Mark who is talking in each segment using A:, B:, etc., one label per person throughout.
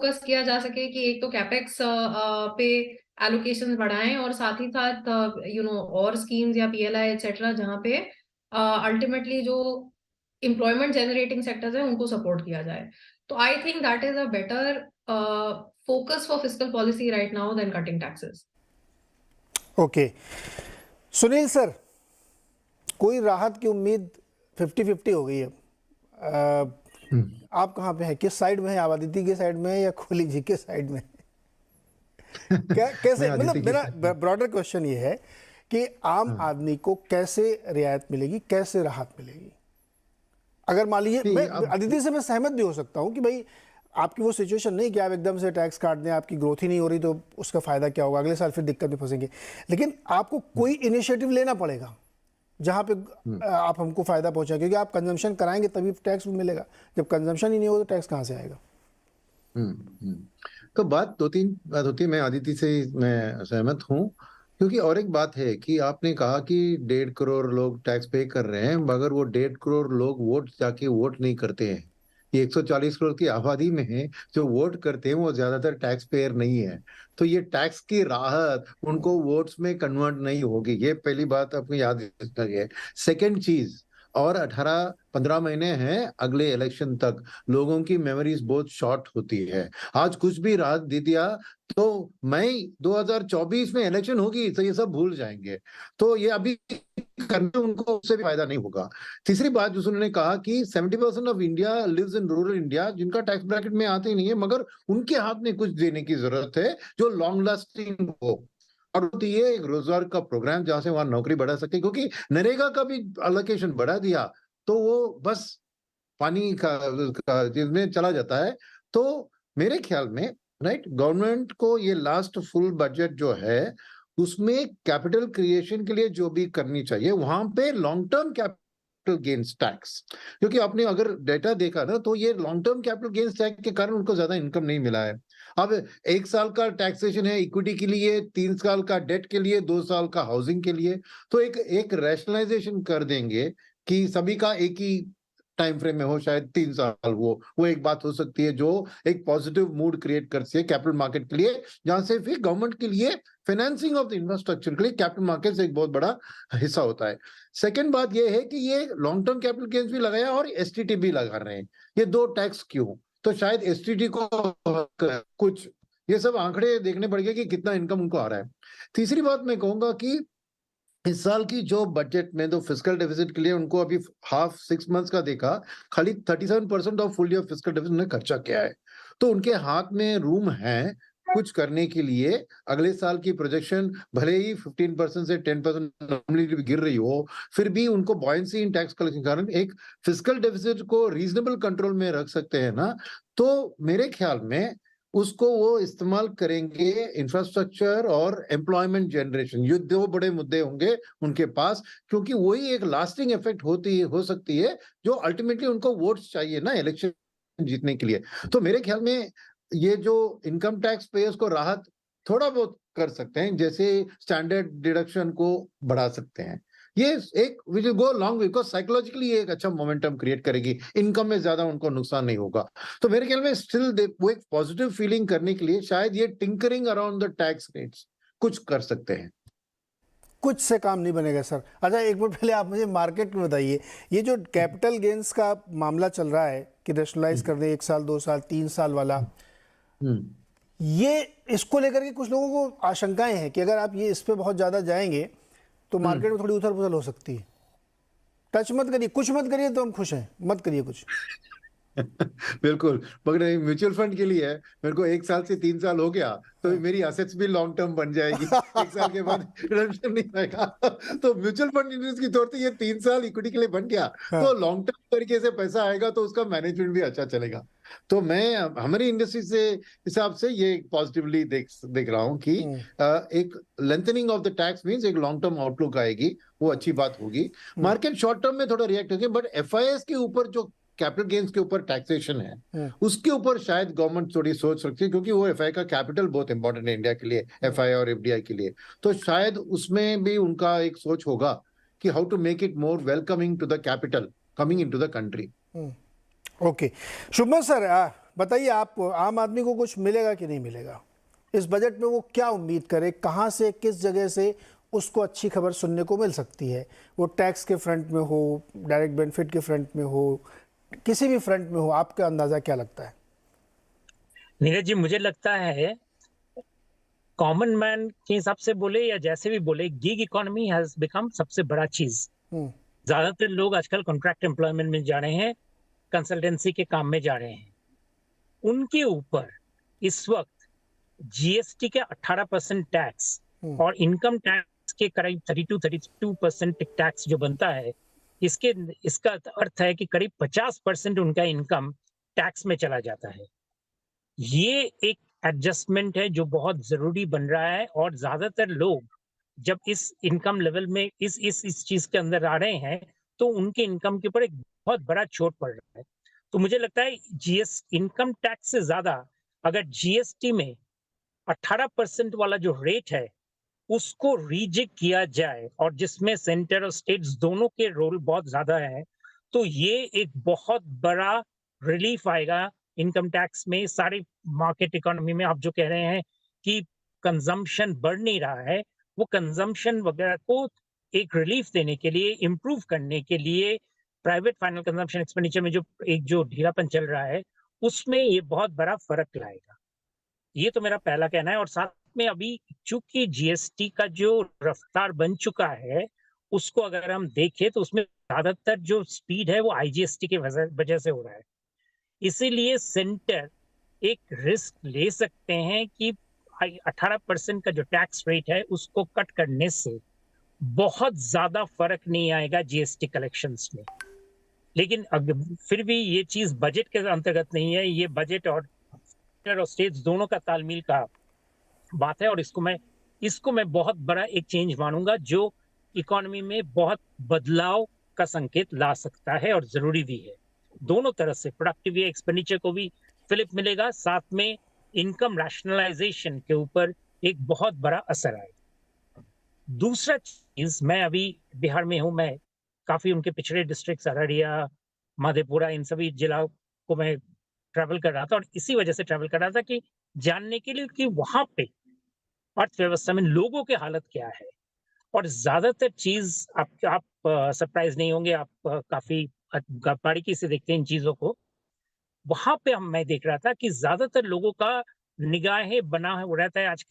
A: Focus किया जा सके कि एक तो कैपेक्स पे एलोकेशन बढ़ाएं और साथ ही साथ और स्कीम्स या पीएलआई एक्सेट्रा जहाँ पे अल्टीमेटली जो एम्प्लॉयमेंट जनरेटिंग सेक्टर्स हैं उनको सपोर्ट किया जाए। तो I think that is a better focus for fiscal policy right now than cutting taxes.
B: Okay, Sunil sir, कोई राहत की उम्मीद 50-50 हो गई है। आप कहाँ पे हैं, किस साइड में है, आप अदिति के साइड में है या कोहली जी के साइड में? कैसे, मतलब मेरा ब्रॉडर क्वेश्चन ये है कि आम आदमी को कैसे रियायत मिलेगी, कैसे राहत मिलेगी? अगर मान लीजिए, मैं अदिति से मैं सहमत भी हो सकता हूँ कि भाई आपकी वो सिचुएशन नहीं कि आप एकदम से टैक्स काट दें, आपकी ग्रोथ ही नहीं हो रही तो उसका फायदा क्या होगा, अगले साल फिर दिक्कत में फंसेंगे। लेकिन आपको कोई इनिशिएटिव लेना पड़ेगा जहाँ पे आप हमको फायदा पहुंचाए, क्योंकि आप कंजम्पशन कराएंगे तभी टैक्स भी मिलेगा। जब कंजम्पशन ही नहीं होगा तो टैक्स कहाँ से आएगा?
C: तो बात दो तीन बात होती है। मैं आदित्य से मैं सहमत हूँ, क्योंकि और एक बात है कि आपने कहा कि 1.5 करोड़ लोग टैक्स पे कर रहे हैं, मगर वो 1.5 करोड़ लोग वोट जाके वोट नहीं करते हैं। ये 140 करोड़ की आबादी में है जो वोट करते हैं, वो ज्यादातर टैक्स पेयर नहीं है। तो ये टैक्स की राहत उनको वोट्स में कन्वर्ट नहीं होगी, ये पहली बात आपको याद रखना है। सेकेंड चीज, और 18-15 महीने हैं अगले इलेक्शन तक, लोगों की मेमोरीज बहुत शॉर्ट होती है। आज कुछ भी राहत दे दिया तो मई 2024 में इलेक्शन होगी तो ये सब भूल जाएंगे। तो ये अभी करने उनको उससे भी फायदा नहीं होगा। तीसरी बात जो उन्होंने कहा कि 70% of India lives in rural India, जिनका टैक्स ब्रैकेट में आते ही नहीं है, मगर उनके हाथ में कुछ देने की जरूरत है जो लॉन्ग लास्टिंग हो। और ये एक रोजगार का प्रोग्राम जहां से वहां नौकरी बढ़ा सके, क्योंकि नरेगा का भी अलोकेशन बढ़ा दिया तो वो बस पानी का जिसमें चला जाता है। तो मेरे ख्याल में राइट, गवर्नमेंट को ये लास्ट फुल बजट जो है उसमें कैपिटल क्रिएशन के लिए जो भी करनी चाहिए, वहां पे long term capital gains tax, क्योंकि आपने अगर डेटा देखा ना तो ये long term capital gains tax के कारण उनको ज्यादा इनकम नहीं मिला है। अब 1 साल का टैक्सेशन है इक्विटी के लिए, 3 साल का डेट के लिए, 2 साल का हाउसिंग के लिए। तो एक रैशनलाइजेशन कर देंगे कि सभी का एक ही टाइम फ्रेम में हो, शायद 3 साल, वो एक बात हो सकती है जो एक पॉजिटिव मूड क्रिएट कर सके कैपिटल मार्केट के लिए, जहां से फिर गवर्नमेंट के लिए फाइनेंसिंग ऑफ द इंफ्रास्ट्रक्चर के लिए कैपिटल मार्केट से एक बहुत बड़ा हिस्सा होता है। सेकंड बात ये है कि ये लॉन्ग टर्म कैपिटल गेन्स भी लगाया और एसटीटी भी लगा रहे हैं। ये दो टैक्स क्यों? तो शायद एसटीटी को कुछ ये सब आंकड़े देखने पड़ेंगे कि कितना इनकम उनको आ रहा है। तीसरी बात मैं कहूंगा कि इस साल की जो बजट में तो फिस्कल डेफिसिट के लिए उनको अभी हाफ 6 मंथ्स का देखा, खाली 37% of full year fiscal deficit ने खर्चा किया है। तो उनके हाथ में रूम है कुछ करने के लिए। अगले साल की प्रोजेक्शन भले ही 15% से 10% नॉमिनली गिर रही हो, फिर भी उनको बॉयंसी इन टैक्स कलेक्शन के कारण एक फिस्कल डेफिसिट को रीजनेबल कंट्रोल में रख सकते हैं ना। तो मेरे ख्याल में उसको वो इस्तेमाल करेंगे इंफ्रास्ट्रक्चर और एम्प्लॉयमेंट जनरेशन, ये दो बड़े मुद्दे होंगे उनके पास, क्योंकि वही एक लास्टिंग इफेक्ट हो सकती है जो अल्टीमेटली उनको वोट्स चाहिए ना इलेक्शन जीतने के लिए। तो मेरे ख्याल में ये जो इनकम टैक्स पेयर्स को राहत थोड़ा बहुत कर सकते हैं, जैसे स्टैंडर्ड डिडक्शन को बढ़ा सकते हैं, ये एक which will go long, because psychologically एक अच्छा मोमेंटम क्रिएट करेगी, इनकम में ज्यादा उनको नुकसान नहीं होगा। तो मेरे ख्याल में स्टिल वो एक पॉजिटिव फीलिंग करने के लिए शायद ये tinkering around the tax rates कुछ कर सकते हैं।
B: कुछ से काम नहीं बनेगा सर। अच्छा, एक बार पहले आप मुझे मार्केट में बताइए, ये जो कैपिटल गेन्स का मामला चल रहा है कि रैशनलाइज कर दे 1 साल 2 साल 3 साल वाला, ये इसको लेकर के कुछ लोगों को आशंकाएं हैं कि अगर आप ये इस पे बहुत ज्यादा जाएंगे तो मार्केट में थोड़ी उथल पुथल हो सकती है। टच मत करिए, कुछ मत करिए तो हम खुश हैं, मत करिए कुछ।
C: बिल्कुल, मगर म्यूचुअल फंड के लिए है, मेरे को 1 साल से 3 साल हो गया तो मेरी असेट्स भी लॉन्ग टर्म बन जाएगी। 1 साल के बाद रिडम्पशन नहीं आएगा। तो म्यूचुअल फंड इंडस्ट्री के तौर पे ये 3 साल इक्विटी के लिए बन गया, तो लॉन्ग टर्म तरीके से पैसा आएगा तो उसका मैनेजमेंट भी अच्छा चलेगा। तो मैं हमारी इंडस्ट्री से हिसाब से ये पॉजिटिवली देख रहा हूँ कि एक lengthening of the tax means एक लॉन्ग टर्म आउटलुक आएगी, वो अच्छी बात होगी। मार्केट शॉर्ट टर्म में थोड़ा रिएक्ट होगी, बट एफआईएस के ऊपर जो कैपिटल गेन्स के ऊपर टैक्सेशन है उसके ऊपर शायद गवर्नमेंट थोड़ी सोच सकती है, क्योंकि वो एफआई का कैपिटल बहुत इंपॉर्टेंट है इंडिया के लिए, एफआई और एफडीआई के लिए। तो शायद उसमें भी उनका एक सोच होगा कि how to make it more welcoming to the capital coming into the country.
B: Okay, Shubman sir, बताइए आप, आम आदमी को कुछ मिलेगा कि नहीं मिलेगा इस बजट में? वो क्या उम्मीद करे, कहाँ से, किस जगह से उसको अच्छी खबर सुनने को मिल सकती है? वो टैक्स के फ्रंट में हो, डायरेक्ट बेनिफिट के फ्रंट में हो, किसी भी फ्रंट में हो, आपका अंदाजा क्या लगता है?
D: नीरज जी, मुझे लगता है कॉमन मैन के हिसाब से बोले या जैसे भी बोले, गिग इकोनॉमी हैज बिकम सबसे बड़ा चीज। ज्यादातर लोग आजकल कॉन्ट्रैक्ट एम्प्लॉयमेंट में जा रहे हैं, कंसल्टेंसी के काम में जा रहे हैं। उनके ऊपर इस वक्त जीएसटी के 18% टैक्स और इनकम टैक्स के करीब 32% टैक्स जो बनता है, इसका अर्थ है कि करीब 50% उनका इनकम टैक्स में चला जाता है। ये एक एडजस्टमेंट है जो बहुत जरूरी बन रहा है, और ज्यादातर लोग जब इस इनकम लेवल में इस चीज के अंदर आ रहे हैं तो उनके इनकम के ऊपर एक बहुत बड़ा चोट पड़ रहा है। तो मुझे लगता है इनकम टैक्स से ज्यादा अगर जीएसटी में 18% वाला जो रेट है उसको रीजिक किया जाए, और जिसमें सेंटर और स्टेट्स दोनों के रोल बहुत ज्यादा है, तो ये एक बहुत बड़ा रिलीफ आएगा इनकम टैक्स में। सारी मार्केट इकोनॉमी में आप जो कह रहे हैं कि कंजम्पशन बढ़ नहीं रहा है, वो कंजम्पशन वगैरह को एक रिलीफ देने के लिए, इम्प्रूव करने के लिए, प्राइवेट फाइनल कंजम्पशन एक्सपेंडिचर में जो ढीलापन चल रहा है उसमें ये बहुत बड़ा फर्क लाएगा। ये तो मेरा पहला कहना है। और साथ में अभी चूंकि जीएसटी का जो रफ्तार बन चुका है उसको अगर हम देखें तो उसमें ज्यादातर जो स्पीड है वो आईजीएसटी के वजह से हो रहा है। इसीलिए सेंटर एक रिस्क ले सकते हैं कि 18% का जो टैक्स रेट है उसको कट करने से बहुत ज्यादा फर्क नहीं आएगा जीएसटी कलेक्शंस में। लेकिन फिर भी ये चीज बजट के अंतर्गत नहीं है, ये बजट और स्टेट्स दोनों का तालमेल का बात है, और इसको मैं बहुत बड़ा एक चेंज मानूंगा जो इकोनॉमी में बहुत बदलाव का संकेत ला सकता है, और जरूरी भी है। दोनों तरह से प्रोडक्टिविटी एक्सपेंडिचर को भी फिलिप मिलेगा, साथ में इनकम रैशनलाइजेशन के ऊपर एक बहुत बड़ा असर आएगा। दूसरा चीज, मैं अभी बिहार में हूं, मैं काफी उनके पिछड़े डिस्ट्रिक्ट अररिया, मधेपुरा, इन सभी जिलों को मैं ट्रैवल कर रहा था, और इसी वजह से ट्रैवल कर रहा था कि जानने के लिए कि वहां पे अर्थव्यवस्था में लोगों की हालत क्या है। और ज्यादातर चीज आप सरप्राइज नहीं होंगे, आप काफी बारीकी से देखते हैं इन चीजों को। वहां पे मैं देख रहा था कि ज्यादातर लोगों का निगाहें बना रहता है आज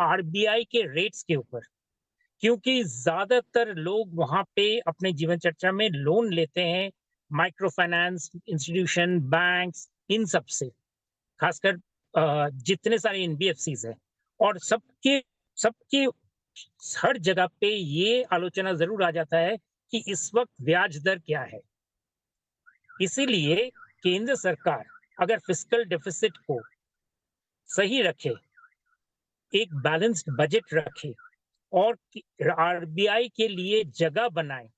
D: आरबीआई के रेट्स के ऊपर, क्योंकि ज्यादातर लोग वहां पे अपने जीवन चर्चा में लोन लेते हैं माइक्रो फाइनेंस इंस्टीट्यूशन, बैंक्स, इन सब से, खासकर जितने सारे एनबीएफसीज हैं, और सबके हर जगह पे ये आलोचना जरूर आ जाता है कि इस वक्त ब्याज दर क्या है। इसीलिए केंद्र सरकार अगर फिस्कल डेफिसिट को सही रखे, एक बैलेंस्ड बजट रखे, और आरबीआई के लिए जगह बनाए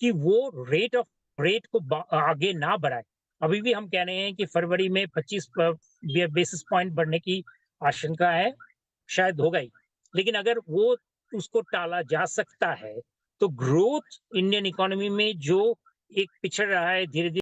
D: कि वो रेट को आगे ना बढ़ाए। अभी भी हम कह रहे हैं कि फरवरी में 25 बेसिस पॉइंट बढ़ने की आशंका है, शायद होगा ही, लेकिन अगर वो उसको टाला जा सकता है तो ग्रोथ इंडियन इकोनॉमी में जो एक पिछड़ रहा है धीरे धीरे